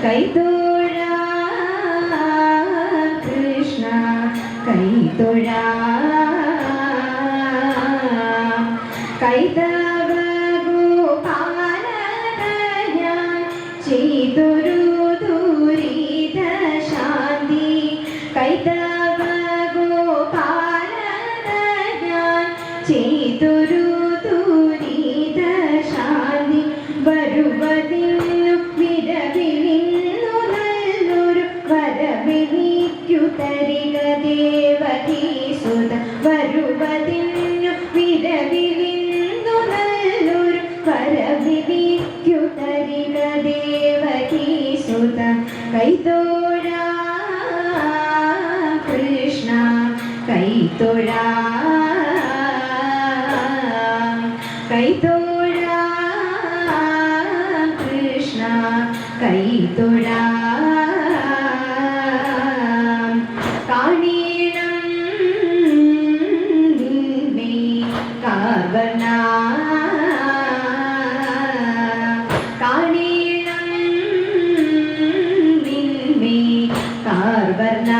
കൈതൊഴാം കൃഷ്ണ കൈതൊഴാം കൈതവ ഗോപാലന ഞാൻ ചെയ്തൊരു ദുരിത ശാന്തി കൈതവ ഗോപാലന ഞാൻ ചെയ്തൊരു ദുരിത ശാന്തി വരുവതിന്നു വിരവിലിന്നു നല്ലൊരു വരവിനിക്കു തരിക ദേവകീസുത വരുവതിന്നു വിരവിലിന്നു നല്ലൊരു വരവിനിക്കു തരിക ദേവകീസുത കൈതൊഴാം കൃഷ്ണ കൈതൊഴാം കൈതൊഴാം കൃഷ്ണ കൈതൊഴാം കാണീണം നിന്നെ കാർവണ കാണീണം നിന്നെ കാർവണ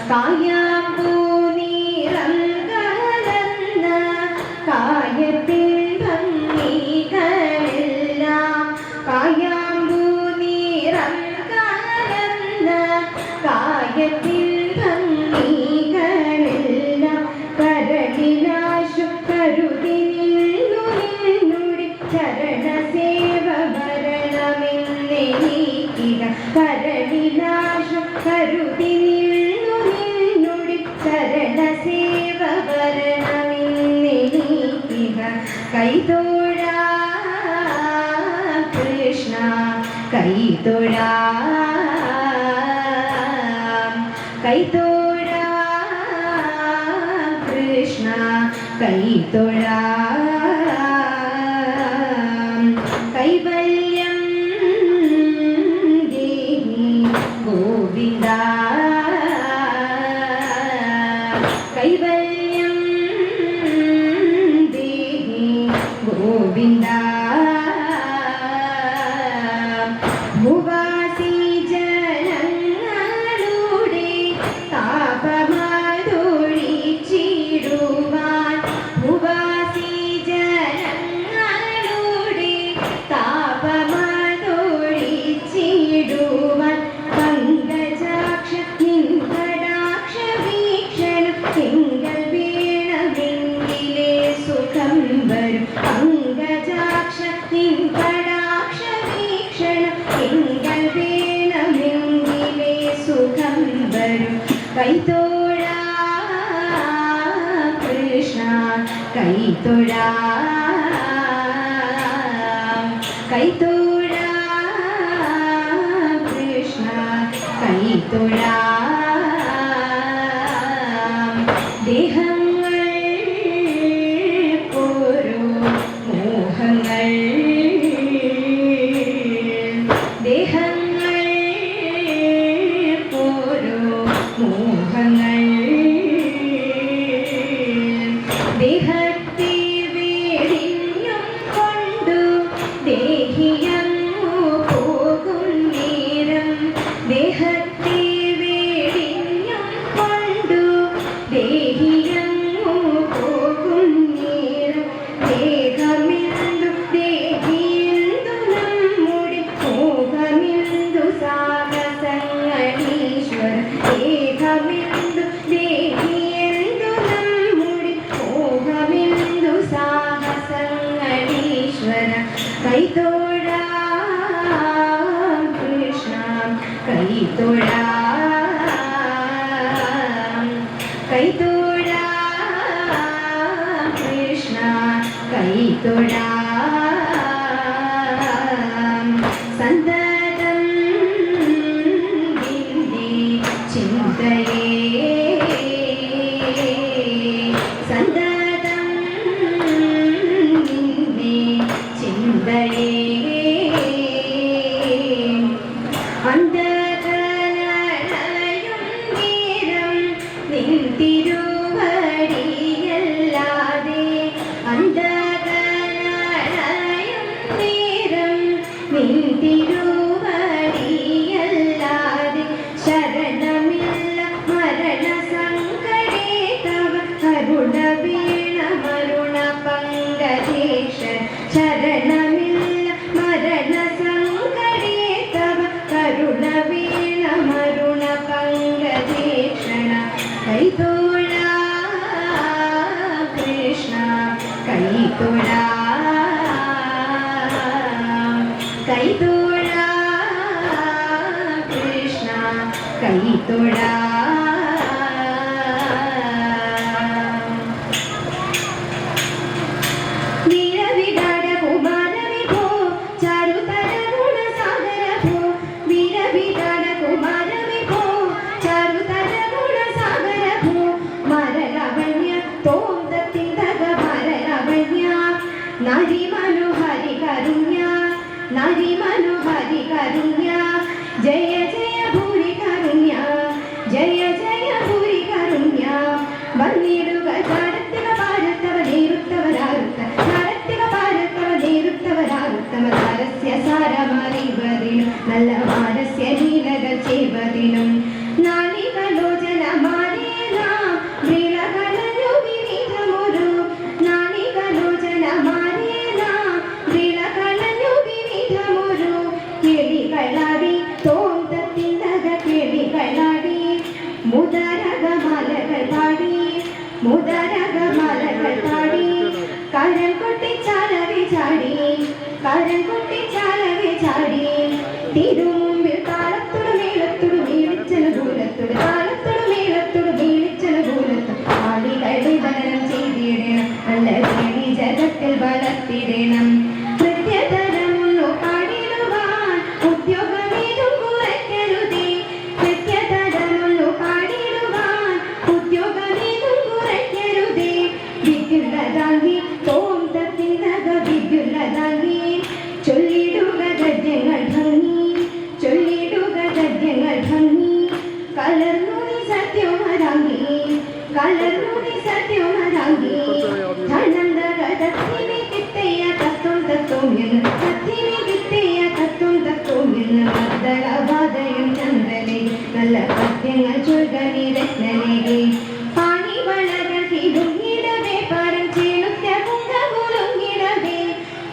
കായാമ്പൂ നീറം കലർന്ന കായത്തിൻ ഭംഗികളെല്ലാം കായാമ്പൂ നീറം കലർന്ന കായത്തിൻ ഭംഗികളെല്ലാം കരളിലാശു കരുതി നിന്നു നിന്നുടെ ചരണസേവ ഭരണമെന്നെനിക്കിട കരളിലാശു കരുതി നിന്നു നിന്നുടെ ചരണസേവ ഭരണമെന്നെനിക്കിട കൈതൊഴാം കൃഷ്ണ കൈതൊഴാം കൈതൊഴാം കൃഷ്ണ കൈതൊഴാം കൈവല്യം ദേഹി ഗോവിന്ദ കൈവല്യം ദേഹി ഗോവിന്ദ ഭുവാസി ജനങ്ങളുടെ താപമതൊഴിച്ചിടുവാൻ ഭുവാസി ജനങ്ങളുടെ താപമതൊഴിച്ചിടുവാൻ പങ്കജാക്ഷ നിൻകടാക്ഷ വീക്ഷണം തിങ്കൾ വീണമെങ്കിലേ സുഖം വരും പങ്കജാക്ഷ നിൻകടാക്ഷ വീക്ഷണം തിങ്കൾ വീണമെങ്കിലേ സുഖം വരും കൈതൊഴാം കൃഷ്ണ കൈതൊഴാം കൈതൊഴാം കൃഷ്ണ കൈതൊഴാം ദേഹങ്ങൾ ഓരോ മോഹങ്ങൾ ദേഹങ്ങൾ ഓരോ മോഹങ്ങൾ ദേഹത്തെ വേടിഞ്ഞും കൊണ്ടു ദേഹിയങ്ങു പോകും നേരം ദേഹത്തെ വേടിഞ്ഞും കൊണ്ടു ദേഹിയങ്ങു പോകും നേരം ദേഹമെന്തു ദേഹിയെന്തു നമ്മുടെ മോഹമെന്തു സാഹസങ്ങളീശ്വര ദേഹമെന്തു ദേഹിയെന്തു നമ്മുടെ മോഹമെന്തു സാഹസങ്ങളീശ്വര കൈതൊഴാം കൃഷ്ണ കൈതൊഴാം കൈതൊഴാം കൃഷ്ണ കൈതൊഴാം സന്തതം നിന്നെ ചിന്തയേ സന്തതം നിന്നെ ചിന്തയേ അന്ധകലയും നേരം നിൻ തിരുവടിയല്ലാതെ അന്ധകലയും मनोहरि करुण्या नारी मनोहरि करुण्या जय जय भूरि करुण्या जय जय भूरि करुण्या वन्निरुग भारतव भारतव नेरुत्तवरारुत्त भारतव भारतव नेरुत्तवरारुत्तम सारस्य सारमरिवदिनु नल्ल वारस्य लीलകൾ ചെയ്വതിനും നാളികലോചന മാരേന ദ്രിലകലഞ്ഞു വിവിധമൊരു നാളികലോചന മാരേന ദ്രിലകലഞ്ഞു വിവിധമൊരു കിളികളാടി തോന്തത്തിന്തക കിളികളാടി മുദരകമാലകൾ പാടി മുദരകമാലകൾ പാടി കരം കൊട്ടിച്ചാലവി ചാടി കരം കൊട്ടിച്ചാലവി ചാടി തിരുമുമ്പിൽ താളത്തോട് മേളത്തോട് വീളിച്ചല ദൂരത്തോട് താളത്തോട് മേളത്തോട് വീളിച്ചല ദൂരത്തോട് ആളികളുടെ ദനം ചെയ്തിടണം നല്ല ദേവി ജഗത്തിൽ വളർത്തിടണം കൃത്യതരമുള്ളു പാടിടുവാൻ ഉദ്യോഗമേതും കുറയ്ക്കരുതേ കൃത്യതരമുള്ളു പാടിടുവാൻ ഉദ്യോഗമേതും കുറയ്ക്കരുതേ വിദ്യുള്ളതാങ്ങി തോം തത്തിനക വിദ്യുള്ളതാങ്ങി ചൊല്ലിടുക ഗദ്യങ്ങൾ ഭംഗി ചൊല്ലിടുക ഗദ്യങ്ങൾ ഭംഗി കലർന്നു നീ സത്യമരാങ്ങി കലർന്നു നീ സത്യമരാങ്ങി ധനന്തക തത്തിനെ കിട്ടിയ തത്വം തത്വം എന്ന് തത്തിനെ കിട്ടിയ തത്വം തത്വം എന്ന് മദ്ദളവാദയും ചന്ദ്രനെ നല്ല പദ്യങ്ങൾ ചൊൽകനി രത്നനെ പാണിവളകൾ കിടുങ്ങിടവേ പരം ചേളുത്ത കുങ്കകുലുങ്ങിടവേ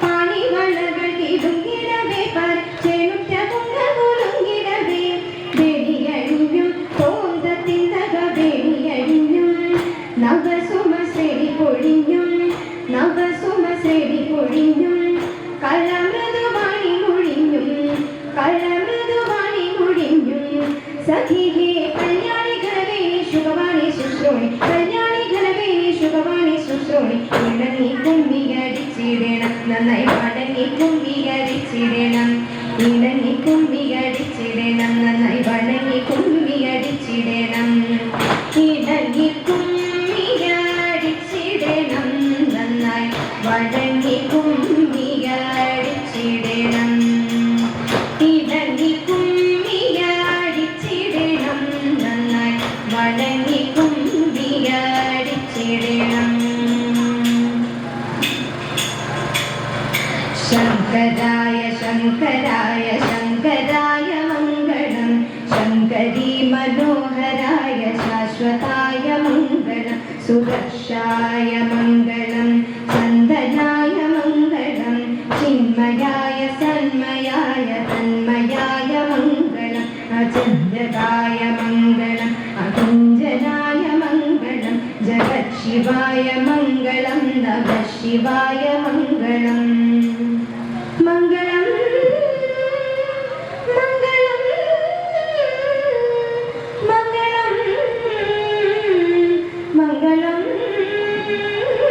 പാണിവളകൾ കിടുങ്ങിടവേ പരം ചേളുത്ത കുങ്കകുലുങ്ങിടവേ വെടിയഴിഞ്ഞും തോന്തത്തിന്തക വെടിയഴിഞ്ഞും നവസുമശ്രേണി പൊഴിഞ്ഞും നവസുമശ്രേണി പൊഴിഞ്ഞും കലമൃദുവാണി മുഴിഞ്ഞും കലമൃദുവാണി മുഴിഞ്ഞും സഖിഹേ കല്യാണി ഘനവേണി ശുഭവാണി ശുശ്രൂണി കല്യാണി ഘനവേണി ശുഭവാണി ശുശ്രൂണി ഇടങ്ങി കുമ്മിയടിച്ചിടണം നന്നായി പടങ്ങി കുമ്മിയടിച്ചിടണം ഇടങ്ങി കുമ്മിയടിച്ചിടണം നന്നായി വടങ്ങി കുമ്മിയടിച്ചിടണം ഇടങ്ങി കുമ്മിയടിച്ചിടണം നന്നായി വടങ്ങി കുമ്മിയടിച്ചിടണം ഇടങ്ങി കുമ്മിയടിച്ചിടണം നന്നായി വടങ്ങി കുമ്മിയടിച്ചിടണം ശങ്കരായ ശങ്കരായ ശങ്കരായ മംഗളം ശങ്കരീ മനോഹരായ ശാശ്വതായ മംഗളം സുദർശായ മംഗളം ചന്ദനായ മംഗളം ചിന്മയായ സന്മയായ തന്മയായ മംഗളം അചന്ദ്രകായ മംഗളം അകുഞ്ചനായ മംഗളം ജഗത് ശിവായ മംഗളം നമ ശിവായ മംഗളം മംഗളം മംഗളം മംഗളം മംഗളം